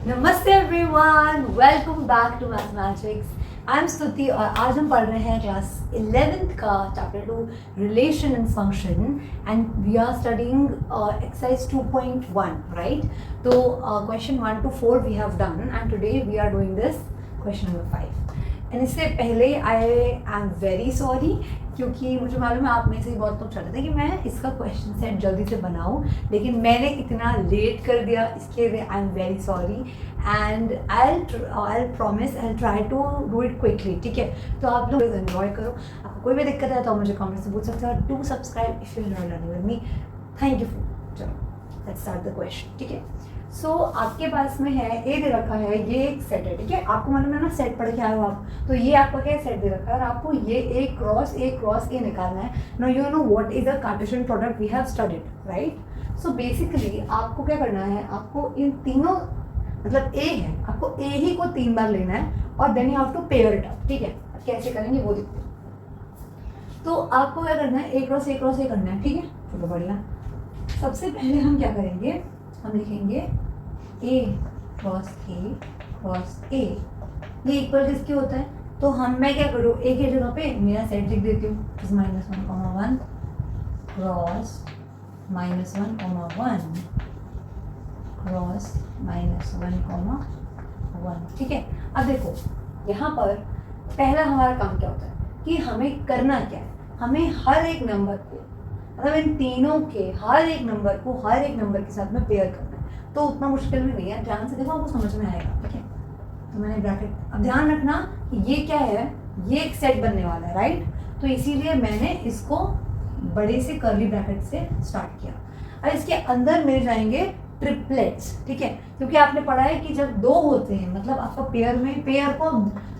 नमस्ते everyone, welcome back to mathematics. I am Stuti और आज हम पढ़ रहे हैं क्लास 11th का chapter 2 relation and function and we are studying exercise 2.1 right. तो question 1 to 4 we have done and today we are doing this question number 5। And इससे पहले आई एम वेरी सॉरी क्योंकि मुझे मालूम है आप में से ही बहुत लोग चाहते थे कि मैं इसका क्वेश्चन सेट जल्दी से बनाऊं, लेकिन मैंने इतना लेट कर दिया, इसके लिए I am very sorry and I promise I try to do it quickly. ठीक है, तो आप लोग एंजॉय करो। आपको कोई भी दिक्कत है तो आप मुझे कमेंट से पूछ सकते हो। Do subscribe if you are learning with me. Thank you. चलो लेट्स स्टार्ट द क्वेश्चन। ठीक है, सो आपके पास में है ए दे रखा है, ये एक सेट है। ठीक है, आपको मालूम है ना सेट पढ़ के आए हो आप, तो ये आपका क्या सेट दे रखा है और आपको ये ए क्रॉस ए निकालना है। No you know what is the Cartesian product we have studied right. So basically आपको क्या करना है, आपको इन तीनों मतलब ए है, आपको ए ही को 3 बार लेना है और then you have to pair it up. ठीक है, कैसे करेंगे वो देखते हैं। तो आपको क्या करना है, ए क्रॉस ए करना है। ठीक है, चलो बढ़िया। सबसे पहले हम क्या करेंगे, हम लिखेंगे ए क्रॉस ए। ये इक्वल किसके होता है, तो मैं क्या करूँ, ए की जगह पे मेरा सेट लिख देती हूँ, -1, क्रॉस -1, क्रॉस -1, ठीक है। अब देखो यहाँ पर पहला हमारा काम क्या होता है कि हमें करना क्या है, हमें हर एक नंबर को मतलब इन तीनों के हर एक नंबर को हर एक नंबर के साथ में पेयर करना है। तो उतना मुश्किल भी नहीं है, ध्यान से देखो आपको समझ में आएगा। ठीक है, तो मैंने ब्रैकेट, अब ध्यान रखना कि ये क्या है, ये एक सेट बनने वाला है राइट। तो इसीलिए मैंने इसको बड़े से कर्ली ब्रैकेट से स्टार्ट किया। अब इसके अंदर मिल जाएंगे ट्रिपलेट्स। ठीक है, क्योंकि आपने पढ़ा है कि जब 2 होते हैं मतलब आपका पेयर में, पेयर को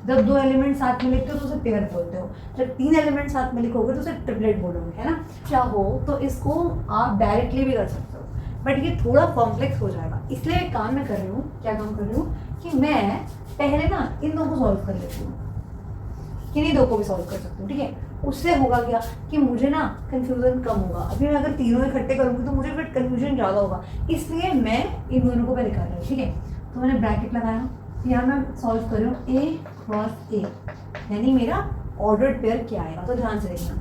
जब 2 एलिमेंट साथ में लिखते हो तो उसे पेयर बोलते हो, जब 3 एलिमेंट साथ में लिखोगे तो उसे ट्रिपलेट बोलोगे, है ना। चाहो तो इसको आप डायरेक्टली भी कर सकते हो, बट ये थोड़ा कॉम्प्लेक्स हो जाएगा, इसलिए एक काम मैं कर रही हूँ, क्या काम कर रही हूँ कि मैं पहले ना इन 2 को सॉल्व कर लेती हूँ, किन्हीं 2 को भी सॉल्व कर सकती हूँ। ठीक है, उससे होगा क्या कि मुझे ना कंफ्यूजन कम होगा। अभी मैं अगर तीनों इकट्ठे करूँगी तो मुझे फिर कंफ्यूजन ज़्यादा होगा, इसलिए मैं इन दोनों को पहले कर रही हूँ। ठीक है, तो मैंने ब्रैकेट लगाया, यहाँ मैं सॉल्व कर रही हूँ ए क्रॉस ए, यानी मेरा ऑर्डर्ड पेयर क्या आएगा। तो ध्यान से देखना,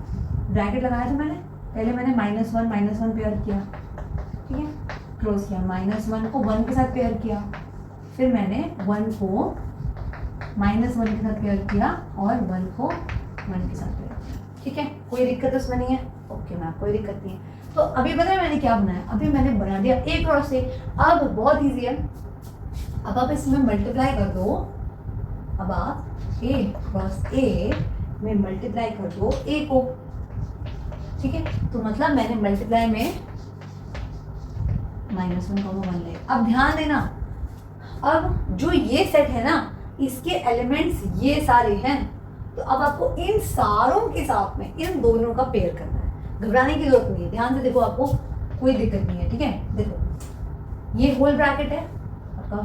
ब्रैकेट लगाया था मैंने, पहले मैंने -1 पेयर किया, ठीक है, क्लोज किया, -1 को 1 के साथ पेयर किया, फिर मैंने 1 को -1 के साथ पेयर किया और 1 को 1 के साथ पेयर किया। ठीक है, कोई दिक्कत उसमें नहीं है, ओके मैम, कोई दिक्कत नहीं है। तो अभी पता है मैंने क्या बनाया, अभी मैंने बना दिया ए क्रॉस ए। अब बहुत ईजी है, अब आप इसमें मल्टीप्लाई कर दो, अब आप ए क्रॉस ए में मल्टीप्लाई कर दो ए को। ठीक है, तो मतलब मैंने मल्टीप्लाई में -1, ले। अब ध्यान देना, अब जो ये सेट है ना, इसके एलिमेंट्स ये सारे हैं, तो अब आपको इन सारों के साथ में इन दोनों का पेयर करना है। घबराने की जरूरत नहीं है, ध्यान से देखो, आपको कोई दिक्कत नहीं है। ठीक है, देखो ये होल ब्रैकेट है आपका,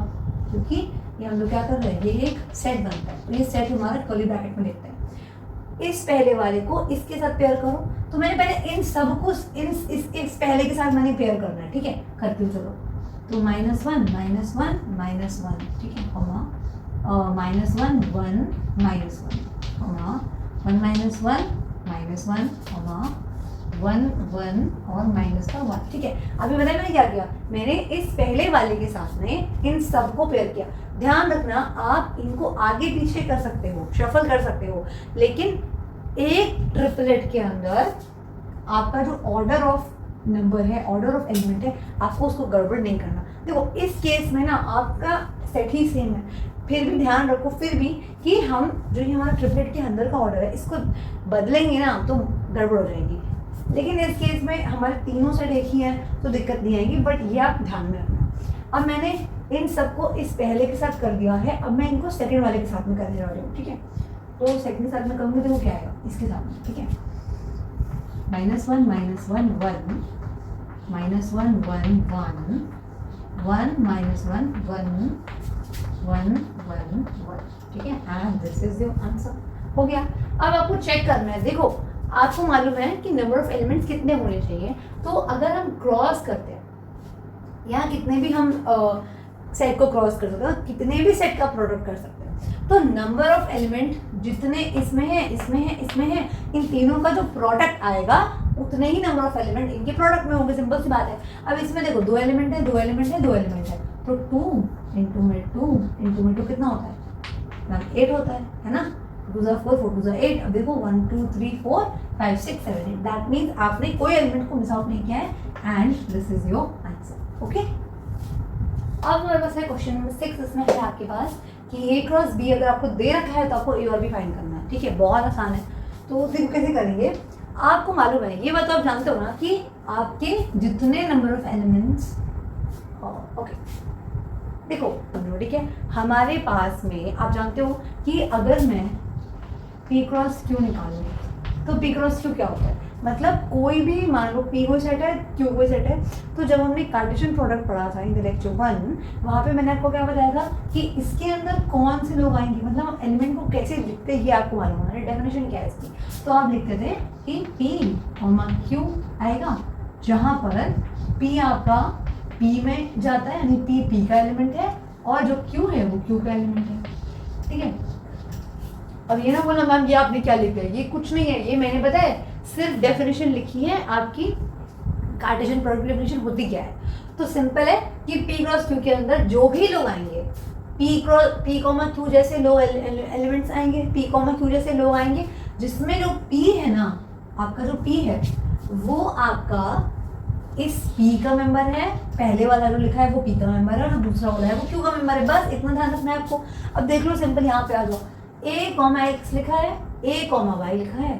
क्योंकि ये हम लोग क्या कर रहे हैं, ये एक सेट बनता है, तो ये सेट हमारा कर्ली ब्रैकेट में लिखते हैं। इस पहले वाले को इसके साथ पेयर करो, तो मैंने पहले इन सब को इस पहले के साथ मैंने पेयर करना है। ठीक है, करती हूँ, चलो। तो -1, ठीक है, कॉमा -1, 1, -1, 1 -1, 1 और -1। ठीक है, अभी बताइए मैंने क्या किया, मैंने इस पहले वाले के साथ में इन सब को पेयर किया। ध्यान रखना, आप इनको आगे पीछे कर सकते हो, शफल कर सकते हो, लेकिन एक ट्रिपलेट के अंदर आपका जो ऑर्डर ऑफ नंबर है, ऑर्डर ऑफ एलिमेंट है, आपको उसको गड़बड़ नहीं करना। देखो इस केस में ना आपका सेट ही सेम है, फिर भी ध्यान रखो फिर भी कि हम जो ये हमारा ट्रिपलेट के अंदर का ऑर्डर है, इसको बदलेंगे ना तो गड़बड़ हो जाएगी। लेकिन इस केस में हमारे तीनों सेट एक ही हैं तो दिक्कत नहीं आएगी, बट ये आप ध्यान में रखना। अब मैंने इन सबको इस पहले के साथ कर दिया है, अब मैं इनको सेकंड वाले के साथ में करने जा रही हूँ। ठीक है, तो सेकंड के साथ में करूँगी तो वो क्या आएगा इसके साथ में। ठीक है, -1, -1, 1, -1, 1, 1, 1। ठीक है, and this is your answer, हो गया। अब आपको चेक करना है, देखो आपको मालूम है कि नंबर ऑफ एलिमेंट्स कितने होने चाहिए, तो अगर हम क्रॉस करते हैं यहाँ कितने भी हम सेट को क्रॉस कर सकते हो, कितने भी सेट का प्रोडक्ट कर सकते हो। तो नंबर ऑफ एलिमेंट जितने इसमें है, इसमें है, इसमें है, इन तीनों का जो प्रोडक्ट आएगा उतने ही नंबर ऑफ एलिमेंट इनके प्रोडक्ट में होंगे। सिंपल सी बात है। अब इसमें देखो 2 एलिमेंट है, 2 एलिमेंट है, 2 एलिमेंट है, तो 2 इंटू में 2 कितना होता है? 8 होता है ना? 2 4 4 2 8। अब देखो 1 2 3 4 5 6 7 8, दैट मीन्स आपने कोई एलिमेंट को मिस आउट नहीं किया है and this is your answer. Okay, अब हमारे पास है क्वेश्चन नंबर 6। इसमें है आपके पास कि ए क्रॉस बी अगर आपको दे रखा है तो आपको ए और बी फाइंड करना है। ठीक है, बहुत आसान है। तो देखो कैसे करेंगे, आपको मालूम है, ये बात आप जानते हो ना कि आपके जितने नंबर ऑफ एलिमेंट्स, ओके देखो ठीक है, हमारे पास में आप जानते हो कि अगर मैं पी क्रॉस क्यू निकालूंगी तो पी क्रॉस क्यू क्या होता है, मतलब कोई भी मान लो पी कोई सेट है, क्यू कोई सेट है। तो जब हमने कार्टेशियन प्रोडक्ट पढ़ा था इन द लेक्चर 1, वहाँ पे मैंने आपको क्या बताया था कि इसके अंदर कौन से लोग आएंगे, मतलब हम एलिमेंट को कैसे लिखते हैं ये आपको मालूम है, डेफिनेशन क्या है इसकी। तो आप लिखते थे कि पी क्यू आएगा, जहाँ पर पी आपका पी में जाता है, यानी पी का एलिमेंट है, और जो क्यू है वो क्यू का एलिमेंट है। ठीक है, अब ये ना बोला मैम ये आपने क्या लिख दिया, ये कुछ नहीं है, ये मैंने बताया सिर्फ डेफिनेशन लिखी है आपकी। कार्टेशियन प्रोडक्ट डेफिनेशन होती क्या है, तो सिंपल है कि पी क्रॉस क्यू के अंदर जो भी लोग आएंगे, पी कॉमा क्यू जैसे लोग एलिमेंट्स आएंगे, पी कॉमा क्यू जैसे लोग आएंगे, जिसमें जो पी है ना, आपका जो पी है वो आपका इस पी का मेंबर है, पहले वाला जो लिखा है वो पी का मेंबर है, और जो दूसरा वाला है वो क्यू का मेंबर है। बस इतना ध्यान रखना है आपको। अब देख लो सिंपल, यहाँ पे आ जाओ, ए कॉमा एक्स लिखा है, ए कॉमा वाई लिखा है,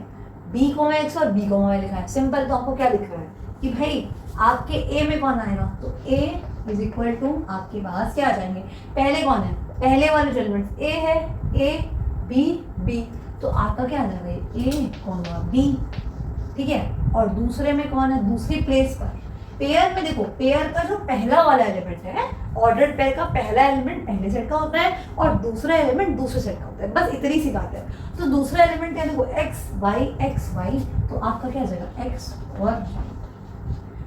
बी कॉमा एक्स और बी कॉमा वाई लिखा है। सिंपल, तो आपको क्या लिख रहा है कि भाई आपके ए में कौन आएगा, तो ए इज इक्वल टू आपके पास क्या आ जाएंगे, पहले कौन है, पहले वाले जो एलिमेंट्स ए है, ए बी बी, तो आपका क्या आ जाएगा ए कॉमा बी। ठीक है, और दूसरे में कौन है, दूसरी प्लेस पर पेयर में देखो, पेयर का जो पहला वाला एलिमेंट है, ऑर्डर्ड पेयर का पहला एलिमेंट पहले सेट का होता है और दूसरा एलिमेंट दूसरे सेट का होता है। बस इतनी सी बात है। तो दूसरा एलिमेंट क्या देखो, एक्स वाई, तो आपका क्या आ जाएगा एक्स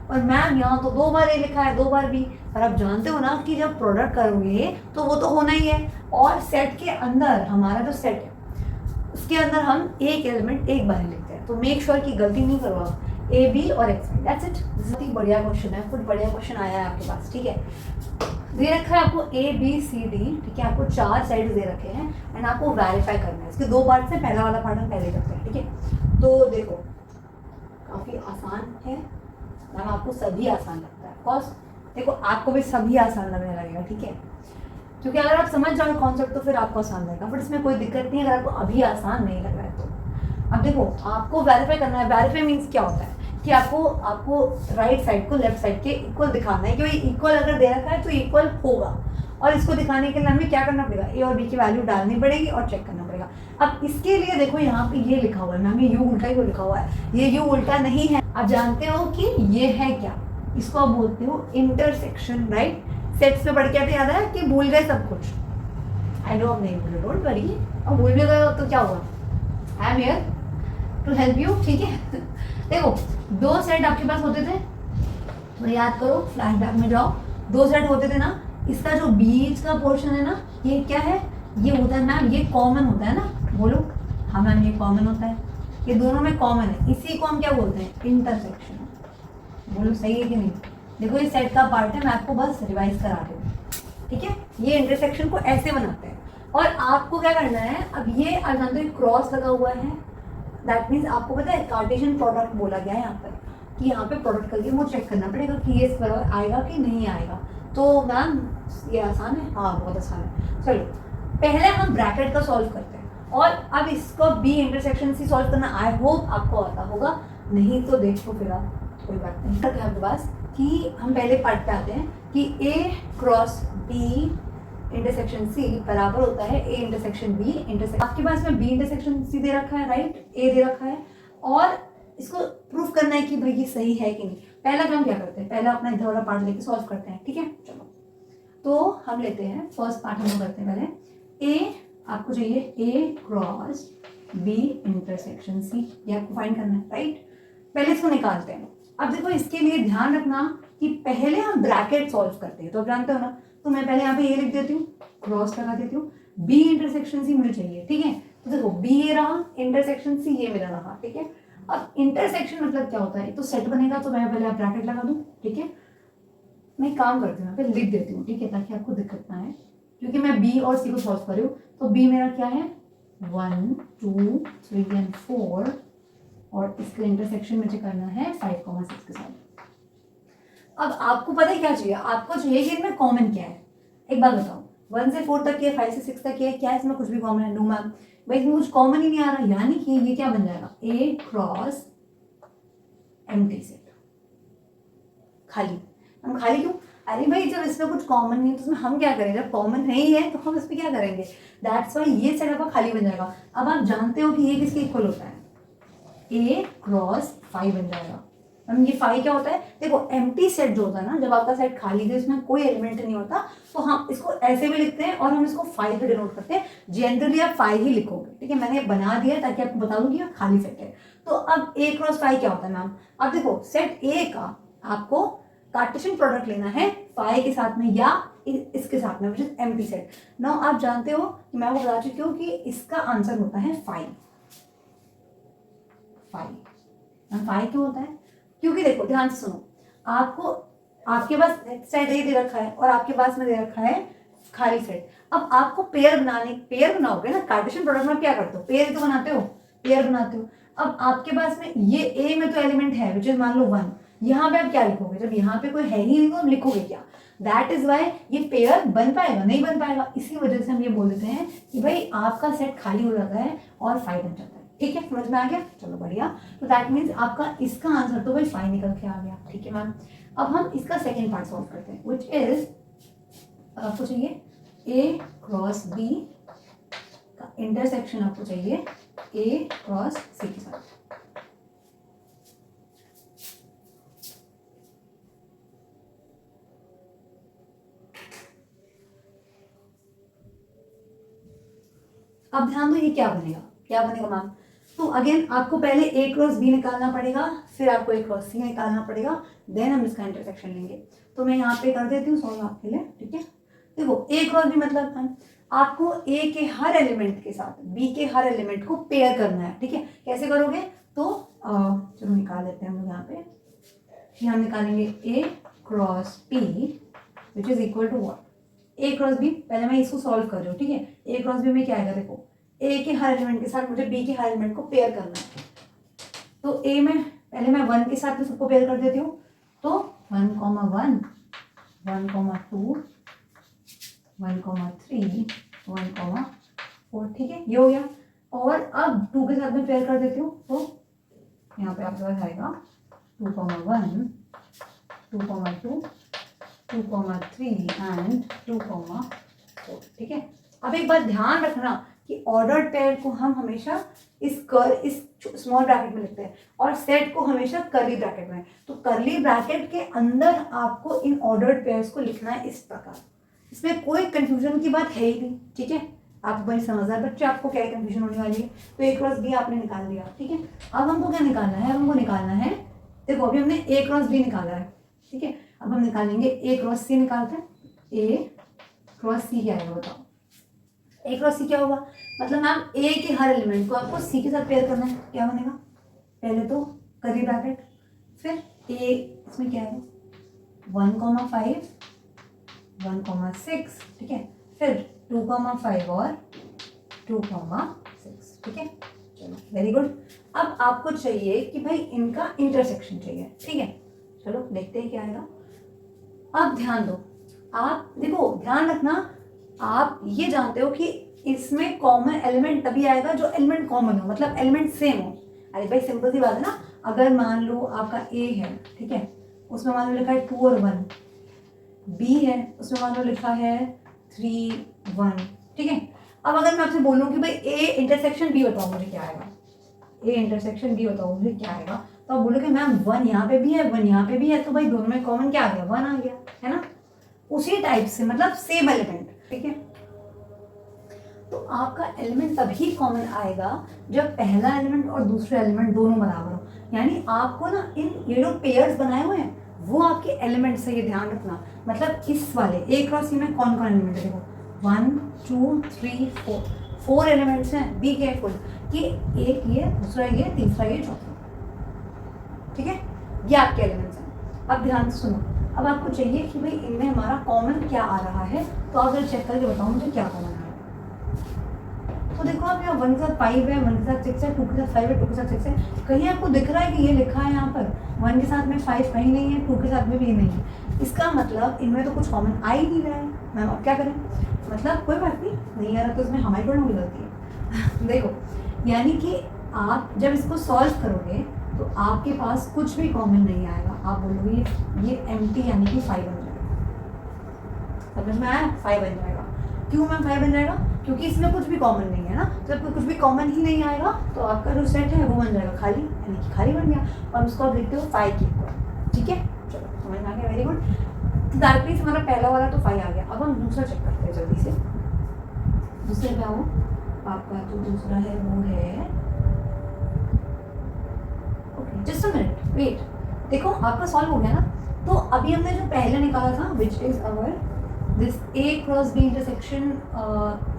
और मैम यहाँ तो 2 बार ए लिखा है 2 बार बी, पर आप जानते हो ना कि जब प्रोडक्ट करोगे तो वो तो होना ही है। और सेट के अंदर हमारा जो सेट है उसके अंदर हम एक एलिमेंट एक बार ही लिखते हैं। तो मेक श्योर की गलती नहीं करो आप, ए बी और एक्स वाई, दैट्स इट। बहुत ही बढ़िया क्वेश्चन है, कुछ बढ़िया क्वेश्चन आया है आपके पास। ठीक है, दे रखा है आपको ए बी सी डी, ठीक है, आपको 4 साइड दे रखे हैं एंड आपको वेरीफाई करना है। इसके 2 पार्ट्स हैं, पहला वाला पार्ट हम पहले करते हैं। ठीक है, तो देखो काफ़ी आसान है मैम, आपको सभी आसान लगता है ऑफकोर्स, देखो आपको भी सभी आसान लगने लगेगा। ठीक है, क्योंकि अगर आप समझ जाओगे कॉन्सेप्ट तो फिर आपको आसान लगेगा, बट इसमें कोई दिक्कत नहीं है अगर आपको अभी आसान नहीं लग रहा है तो। अब देखो आपको वेरीफाई करना है। वेरीफाई मीन्स क्या होता है कि आपको राइट साइड को लेफ्ट साइड के इक्वल दिखाना है कि भाई इक्वल अगर दे रखा है तो इक्वल होगा, और इसको दिखाने के लिए हमें क्या करना पड़ेगा, ए और बी की वैल्यू डालनी पड़ेगी और चेक करना पड़ेगा। अब इसके लिए देखो यहाँ पे ये लिखा हुआ है मैम, ये यू उल्टा ही लिखा हुआ है, ये यू उल्टा नहीं है। आप जानते हो कि ये है क्या, इसको आप बोलते हो इंटरसेक्शन, राइट। सेट्स में पढ़ के आते याद है कि भूल गए सब कुछ, आई नो अब नहीं भूले, डोंट वरी। अब भूल भी गए तो क्या हुआ, I am here to help you. ठीक है, देखो 2 सेट आपके पास होते थे, तो याद करो, फ्लैशबैक में जाओ, 2 सेट होते थे ना। इसका जो बीच का पोर्शन है ना, ये क्या है, ये होता है मैम, ये कॉमन होता है ना, बोलो हाँ मैम ये कॉमन होता है, ये दोनों में कॉमन है, इसी को हम क्या बोलते हैं, इंटरसेक्शन। बोलो सही है कि नहीं। देखो ये सेट का पार्ट है, मैं आपको बस रिवाइज करा रही हूँ। ठीक है, ये इंटरसेक्शन को ऐसे बनाते हैं और आपको क्या करना है, अब ये जानते हो क्रॉस लगा हुआ है, दैट मीन्स आपको पता है कार्टेशियन प्रोडक्ट बोला गया है यहाँ पर, कि यहाँ पे प्रोडक्ट करके वो चेक करना पड़ेगा कि ये इस बराबर आएगा कि नहीं आएगा। तो मैम ये आसान है, हाँ बहुत आसान है। चलो पहले हम ब्रैकेट का सॉल्व करते हैं और अब इसको बी इंटरसेक्शन से सॉल्व करना आई होप आपको आता होगा, नहीं तो देखो फिर आप, कोई बात नहीं। तक आपके पास कि हम पहले पार्ट पे आते हैं कि A cross B intersection C बराबर होता है ए इंटरसेक्शन बी इंटरसेक्शन। आपके पास में बी इंटरसेक्शन सी दे रखा है, राइट, ए दे रखा है, और इसको प्रूफ करना है कि भाई ये सही है कि नहीं। पहला काम क्या करते हैं, पहला अपना इधर वाला पार्ट लेके सॉल्व करते हैं। ठीक है, चलो तो हम लेते हैं फर्स्ट पार्ट, हम करते हैं पहले ए, आपको चाहिए ए क्रॉस बी इंटरसेक्शन सी, ये आपको फाइंड करना है, राइट। पहले इसको निकालते हैं। अब देखो इसके लिए ध्यान रखना कि पहले हम ब्रैकेट सॉल्व करते हैं, तो आप जानते हो ना, तो तो मैं पहले यहाँ पे ए लिख देती हूँ, क्रॉस लगा देती हूँ, बी इंटरसेक्शन सी मुझे चाहिए, ठीक है। तो देखो बी ये रहा, इंटरसेक्शन सी ये मेरा रहा, ठीक है। अब इंटरसेक्शन मतलब क्या होता है, तो सेट बनेगा, तो मैं पहले ब्रैकेट लगा दूँ, ठीक है। मैं काम करती हूँ, यहाँ पे लिख देती हूँ, ठीक है, ताकि आपको दिक्कत ना है, क्योंकि मैं बी और सी को सॉल्व कर रही हूँ। तो बी मेरा क्या है, 1 2 3 एंड 4, और इसका इंटरसेक्शन मुझे करना है 5,6 के साथ। अब आपको पता है क्या चाहिए, आपको चाहिए कि इनमें कॉमन क्या है। एक बात बताओ, 1 से 4 तक है, 5 से 6 तक है, क्या इसमें कुछ भी कॉमन है? नो मैम, भाई इसमें कुछ कॉमन ही नहीं आ रहा, यानी कि ये क्या बन जाएगा, ए क्रॉस एम्प्टी सेट, खाली। हम खाली क्यों? अरे भाई जब इसमें कुछ कॉमन नहीं है तो इसमें हम क्या करें, जब कॉमन नहीं है तो हम इस पर क्या करेंगे, दैट्स वाई ये सेट आपका खाली बन जाएगा। अब आप जानते हो कि ये किसके इक्वल होता है, ए क्रॉस 5 बन जाएगा। हम ये 5 क्या होता है, देखो एम्प्टी सेट जो होता है ना, जब आपका सेट खाली है इसमें कोई एलिमेंट नहीं होता, तो हम इसको ऐसे भी लिखते हैं और हम इसको 5 पे डिनोट करते हैं। जनरली आप 5 ही लिखोगे, ठीक है, मैंने बना दिया ताकि आपको बता दूं कि ये खाली सेट है। तो अब ए क्रॉस 5 क्या होता है मैम, अब देखो सेट ए का आपको कार्टेशियन प्रोडक्ट लेना है 5 के साथ में या इसके साथ में, which is empty set. Now आप जानते हो कि मैं आपको बता चुकी हूँ कि इसका आंसर होता है 5। 5 क्यों होता है, क्योंकि देखो ध्यान से सुनो, आपको आपके पास सेट ए दे रखा है और आपके पास में दे रखा है खाली सेट। अब आपको पेयर बनाओगे ना, कार्टेशियन प्रोडक्ट में क्या करते हो, पेयर तो बनाते हो, पेयर बनाते हो। अब आपके पास में ये ए में तो एलिमेंट है विच इज मान लो 1, यहाँ पे आप क्या लिखोगे, जब यहाँ पे कोई है ही नहीं तो आप लिखोगे क्या, दैट इज वाई ये पेयर बन पाएगा नहीं बन पाएगा। इसी वजह से हम ये बोल देते हैं कि भाई आपका सेट खाली हो जाता है और 5 बन जाता है, ठीक है, समझ में आ गया, चलो बढ़िया। तो दैट मीन्स आपका इसका आंसर तो भाई 5 निकल के आ गया, ठीक है मैम। अब हम इसका सेकेंड पार्ट सॉल्व करते हैं, विच इज आपको चाहिए ए क्रॉस बी का इंटरसेक्शन, आपको चाहिए ए क्रॉस सी के साथ। अब ध्यान दो ये क्या बनेगा मैम, तो अगेन आपको पहले ए क्रॉस बी निकालना पड़ेगा, फिर आपको ए क्रॉस सी निकालना पड़ेगा, देन हम इसका इंटरसेक्शन लेंगे। तो मैं यहाँ पे कर देती हूँ सॉल्व आपके लिए, ठीक है। देखो ए क्रॉस बी मतलब मैम आपको ए के हर एलिमेंट के साथ बी के हर एलिमेंट को पेयर करना है, ठीक है। कैसे करोगे, तो चलो निकाल लेते हैं हम यहाँ पे, हम निकालेंगे A cross B which is equal to what, A cross B. पहले मैं इसको सॉल्व कर रही हूँ, ठीक है। ए क्रॉस बी में क्या आएगा, देखो ए के हर एलिमेंट के साथ मुझे बी के हर एलिमेंट को पेयर करना है। तो ए में पहले मैं 1 के साथ में सबको पेयर कर देती हूँ, तो 1, 1, 1, 2, 1, 3, 1, 4, ठीक है, ये हो गया। और अब 2 के साथ में पेयर कर देती हूँ, तो यहाँ पे आपके पास आएगा 2, 1, 2, 2, 2, 3 एंड 2, 4, ठीक है। अब एक बात ध्यान रखना कि ऑर्डर्ड पेयर को हम हमेशा इस स्मॉल ब्रैकेट में लिखते हैं और सेट को हमेशा कर्ली ब्रैकेट में। तो कर्ली ब्रैकेट के अंदर आपको इन ऑर्डर्ड पेयर्स को लिखना है इस प्रकार, इसमें कोई कंफ्यूजन की बात है ही नहीं, ठीक है। आप बड़ी समझदार बच्चे, आपको क्या कंफ्यूजन होने वाली है। तो ए क्रॉस बी आपने निकाल दिया, ठीक है। अब हमको क्या निकालना है, हमको निकालना है, देखो अभी हमने ए क्रॉस बी निकाला है, ठीक है। अब हम निकालेंगे ए क्रॉस सी, निकालते हैं ए क्रॉस सी क्या आएगा बताओ। ए क्रॉस सी क्या होगा, मतलब मैम ए के हर एलिमेंट को आपको सी के साथ पेयर करना है, क्या बनेगा, पहले तो कर्ली ब्रैकेट, फिर ए इसमें क्या है 1,5, 1,6, ठीक है, फिर 2,5 और 2,6, ठीक है। चलो वेरी गुड। अब आपको चाहिए कि भाई इनका इंटरसेक्शन चाहिए, ठीक है। चलो देखते हैं क्या आएगा। अब ध्यान दो, आप देखो ध्यान रखना, आप ये जानते हो कि इसमें कॉमन एलिमेंट तभी आएगा जो एलिमेंट कॉमन हो, मतलब एलिमेंट सेम हो। अरे भाई सिंपल सी बात है ना, अगर मान लो आपका ए है, ठीक है, उसमें मान लो लिखा है 2 और 1, बी है उसमें मान लो लिखा है 3, 1, ठीक है। अब अगर मैं आपसे बोलूँ कि भाई ए इंटरसेक्शन बी बताओ मुझे क्या आएगा, ए इंटरसेक्शन बी बताओ मुझे क्या आएगा, तो आप बोलोगे मैम 1 यहाँ पे भी है 1 यहाँ पे भी है, तो भाई दोनों में कॉमन क्या आ गया, 1 आ गया, है ना। उसी टाइप से मतलब सेम एलिमेंट, ठीक है। तो आपका एलिमेंट तभी कॉमन आएगा जब पहला एलिमेंट और दूसरा एलिमेंट दोनों बराबर हो। यानी आपको ना इन ये जो पेयर्स बनाए हुए हैं वो आपके एलिमेंट्स से, ये ध्यान रखना, मतलब इस वाले ए क्रॉस सी में कौन कौन एलिमेंट है, देखो 1 2 3 4 4 एलिमेंट्स हैं। बी केयरफुल कि एक ये, दूसरा ये, तीसरा ये, चौथा, ठीक है, ये आपके एलिमेंट्स हैं। अब ध्यान से सुनो, अब आपको चाहिए कि भाई इनमें हमारा कॉमन क्या आ रहा है, तो आप जरा चेक करके बताओ मुझे क्या कॉमन आ रहा है। तो देखो आप यहाँ 1 के साथ 5 है, 1 के साथ 6 है, 2 के साथ 5 है, 2 के साथ 6 है। कहीं आपको दिख रहा है कि ये लिखा है यहाँ पर 1 के साथ में 5 कहीं नहीं है, 2 के साथ में भी नहीं है, इसका मतलब इनमें तो कुछ कॉमन आ ही नहीं रहा है। मैम आप क्या करें, मतलब कोई बात नहीं आ रहा तो इसमें हमारी थोड़ी गलती है। देखो यानी कि आप जब इसको सॉल्व करोगे तो आपके पास कुछ भी कॉमन नहीं आएगा, आप बोलोगे ये एम्प्टी यानी कि 5 बन जाएगा। समझ में आया, 5 बन जाएगा। क्यों मैम 5 बन जाएगा, क्योंकि इसमें कुछ भी कॉमन नहीं है ना, जब कुछ भी कॉमन ही नहीं आएगा तो आपका जो सेट है वो बन जाएगा खाली, यानी कि खाली बन गया, और उसको आप लिखते हो 5 के ऊपर। ठीक है, चलो समझ में आ गया, वेरी गुड। तो डायरेक्टली से हमारा पहला वाला तो 5 आ गया। अब हम दूसरा चेक करते हैं जल्दी से। दूसरे पे आओ, आपका जो दूसरा है वो है, okay just a minute wait, देखो आपका सॉल्व हो गया ना। तो अभी हमने जो पहले निकाला था which is our this A cross B intersection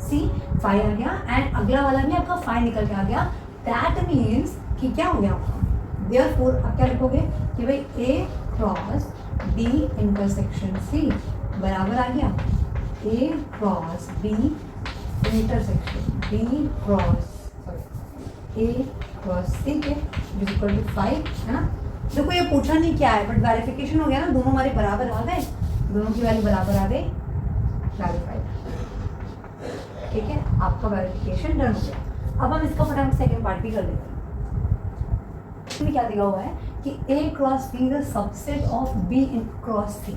C, 5 आ गया, एंड अगला वाला भी आपका 5 निकल के आ गया। दैट मीन्स कि क्या हो गया आपका, देयरफॉर आप क्या लिखोगे कि भाई A cross B intersection C बराबर आ गया A cross B intersection B cross A cross C के इक्वल टू 5, है ना। देखो ये पूछा नहीं क्या है, बट वेरिफिकेशन हो गया ना, दोनों हमारे बराबर आ गए, दोनों की वैल्यू बराबर आ गई, वेरीफाइड। ठीक है, आपका वेरिफिकेशन डन हो गया। अब हम इसका फटाफट सेकंड पार्ट भी कर लेते हैं। इसमें क्या दिया हुआ है कि A cross B is subset of B in cross C.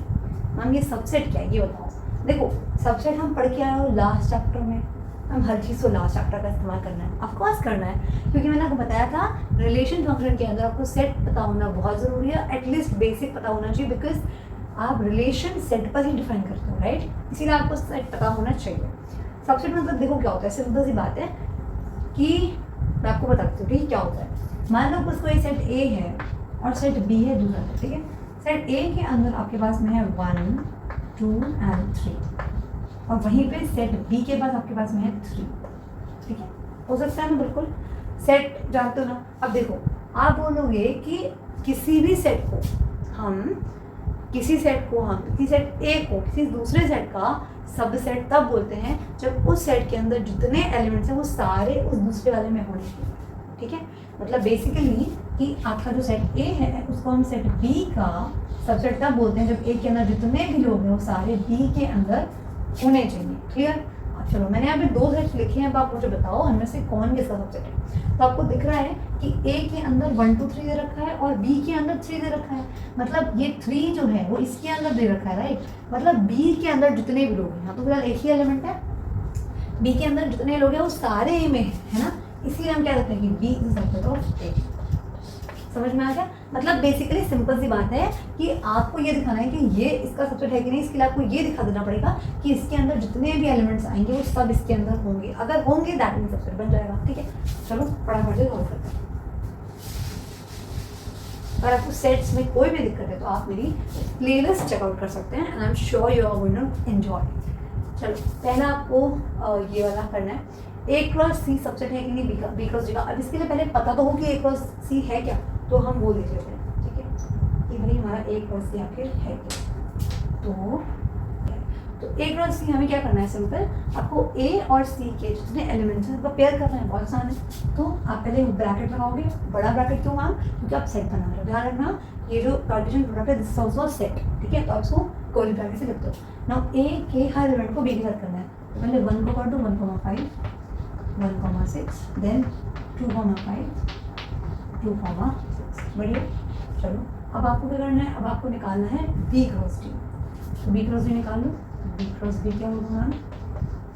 Ma'am ये सबसेट क्या है ये बताओ। देखो सबसेट हम पढ़ के आए हो लास्ट चैप्टर में, हम हर चीज़ को लास्ट चैप्टर का इस्तेमाल करना है, ऑफकोर्स करना है, क्योंकि मैंने आपको बताया था रिलेशन फंक्शन के अंदर आपको सेट पता होना बहुत ज़रूरी है, एटलीस्ट बेसिक पता होना चाहिए, बिकॉज आप रिलेशन सेट पर ही डिफाइन करते हो, राइट। इसीलिए आपको सेट पता होना चाहिए। सबसेट मतलब देखो क्या होता है, सिंपल सी बात है कि मैं आपको बताती हूँ ठीक क्या होता है। मान लो उसको एक सेट ए है और सेट बी है दूसरा सेट, ठीक है। सेट ए के अंदर आपके पास में है 1 2 एंड 3, और वहीं पे सेट बी के पास आपके पास में है 3, ठीक है, हो सकता है ना, बिल्कुल सेट जानते हो ना। अब देखो आप बोलोगे कि किसी भी सेट को हम किसी सेट ए को किसी दूसरे सेट का सबसेट तब बोलते हैं जब उस सेट के अंदर जितने एलिमेंट्स हैं वो सारे उस दूसरे वाले में होने चाहिए, ठीक है। मतलब बेसिकली कि आपका जो सेट ए है उसको हम सेट बी का सबसेट तब बोलते हैं जब ए के अंदर जितने भी लोग हैं वो सारे बी के अंदर होने चाहिए। क्लियर। चलो मैंने यहाँ पे 2 सेट्स लिखे हैं, अब आप मुझे बताओ उनमें से कौन किसका सबसेट है। तो आपको दिख रहा है कि ए के अंदर 1 2 3 दे रखा है और बी के अंदर 3 दे रखा है, मतलब ये 3 जो है वो इसके अंदर दे रखा है, राइट। मतलब बी के अंदर जितने भी लोग हैं, यहाँ तो फिलहाल एक ही एलिमेंट है, बी के अंदर जितने लोग हैं वो सारे ए में है ना, इसीलिए हम क्या कहते हैं कि बी इज सबसेट ऑफ ए। समझ में आ गया। मतलब बेसिकली सिंपल सी बात है कि आपको ये दिखाना है कि ये इसका सबसेट है कि नहीं, इसके लिए आपको ये दिखा देना पड़ेगा कि इसके अंदर जितने भी एलिमेंट्स आएंगे वो सब इसके अंदर होंगे, अगर होंगे दैट मींस सबसेट बन जाएगा, ठीक है। चलो फटाफट से सॉल्व करते हैं। अगर आपको सेट्स में कोई भी दिक्कत है तो आप मेरी प्लेलिस्ट चेकआउट कर सकते हैं, and I am sure you are going to enjoy. चलो पहला आपको ये वाला करना है, ए क्रॉस सी सबसेट है कि नहीं बी क्रॉस डी का। अब इसके लिए पहले पता तो हो कि ए क्रॉस सी है क्या, तो हम वो देख लेते हैं, ठीक है, कि भाई हमारा ए क्रॉस सी आखिर है क्या। तो ए क्रॉस सी हमें क्या करना है, सिंपल आपको ए और सी के जितने एलिमेंट्स हैं उनको पेयर करना है, बहुत आसान है। तो आप पहले ब्रैकेट लगाओगे, बड़ा ब्रैकेट क्यों मैम, क्योंकि आप सेट बना रहे हो, ध्यान रखना ये जो कार्टेशियन प्रोडक्ट है दिस इज आल्सो सेट, ठीक है। तो आप इसको कर्ली ब्रैकेट से लिखते हो। नाउ ए के हर एलिमेंट को बी के साथ करना है, तो पहले 1 को कर दो 1,5 1,6 देन 2,5 2,6, बढ़िया। चलो अब आपको क्या करना है, अब आपको निकालना है बी क्रॉस डी। तो बी क्रॉस डी निकाल लो, बी क्रॉस बी क्या होगा मैम,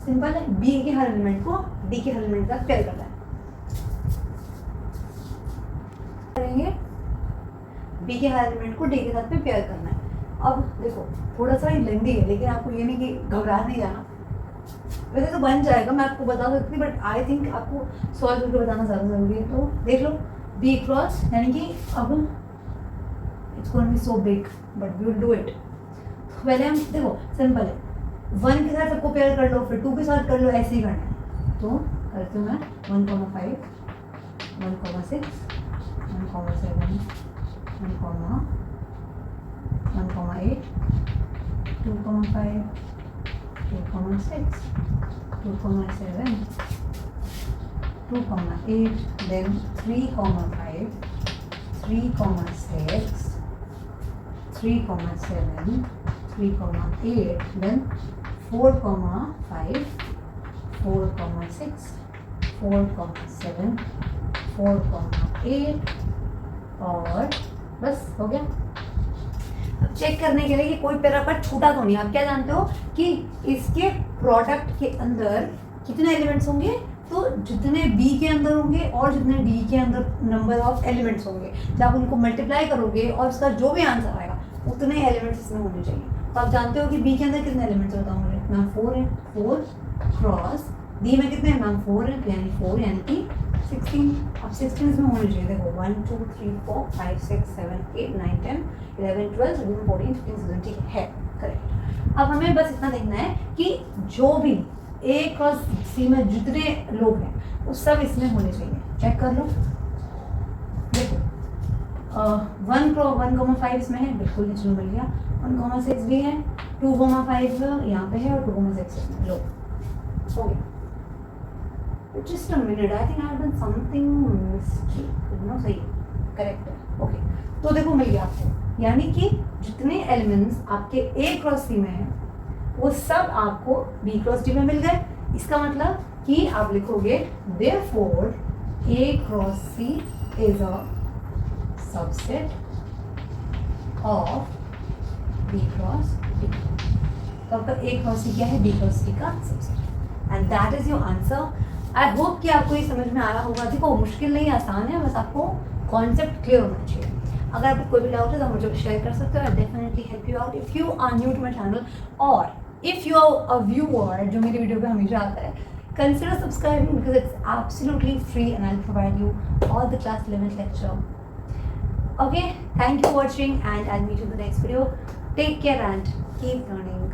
सिंपल है, बी के हर एलिमेंट को डी के हर एलिमेंट के साथ पेयर करना है। करेंगे बी के हर एलिमेंट को डी के साथ में पेयर करना है। अब देखो थोड़ा सा ही लेंदी है, लेकिन आपको ये नहीं कि घबरा नहीं जाना, वैसे तो बन जाएगा, मैं आपको बता सकती हूँ, बट आई थिंक आपको सॉल्व करके बताना ज़्यादा ज़रूरी है। तो देख लो बी क्रॉस, यानी कि अब it's going to be so big but we will do it. पहले हम देखो सिंपल है, 1 के साथ सबको पेयर कर लो, फिर 2 के साथ कर लो, ऐसे ही करना है। तो करती हूँ मैं 1,5, 1,6, 1,7, 1,8, 2,5, 2,6, 2,7, 2,8, then 3,5, 3,6, 3,7, 3,8, then 4,5, 4,6, 4,7, 4,8 और बस हो गया। अब चेक करने के लिए कि कोई पैरा पर छूटा तो नहीं। आप क्या जानते हो कि इसके प्रोडक्ट के अंदर कितने एलिमेंट्स होंगे, तो जितने बी के अंदर होंगे और जितने डी के अंदर नंबर ऑफ एलिमेंट्स होंगे, जब आप उनको मल्टीप्लाई करोगे और उसका जो भी आंसर आएगा उतने एलिमेंट्स इसमें होने चाहिए। तो आप जानते हो कि बी के अंदर कितने एलिमेंट्स होता होंगे मैम, 4 है, 4 क्रॉस डी में कितने हैं मैम, 4 है, यानी 4 यानी कि 16। अब 16 में होने चाहिए, देखो 1 2 3 4 5 6 7 8 9 10 11 12 13 14 15 16, ठीक है करेक्ट। अब हमें बस इतना देखना है कि जो भी ए क्रॉस सी में जितने लोग हैं वो सब इसमें होने चाहिए। चेक कर लो, देखो 1,5 इसमें है, बिल्कुल नेचुरल मिल गया। 1,6 भी है, 2,5 यहाँ पे है और 2,6 इसमें, लो हो गया। Just a minute, I think I have done something mistake, no सही करेक्ट है, ओके। तो देखो मिल गया आपको, यानी कि जितने एलिमेंट्स आपके ए क्रॉस सी में हैं वो सब आपको बी क्रॉस डी में मिल गए। इसका मतलब कि आप लिखोगे therefore A cross C is a subset of B cross D। तो आपका A क्रॉस C क्या है, B क्रॉस C का subset, and that is your answer. I hope कि आपको ये समझ में आ रहा होगा। देखो मुश्किल नहीं, आसान है, बस आपको कॉन्सेप्ट क्लियर होना चाहिए। अगर आपको कोई भी डाउट है तो मुझे शेयर कर सकते हो, I definitely help you out if you are new to my channel, और if you are a viewer जो मेरी वीडियो पे हमेशा आता है, consider subscribing because it's absolutely free and I'll provide you all the class 11th lecture. Okay, thank you for watching and I'll meet you in the next video. Take care and keep learning.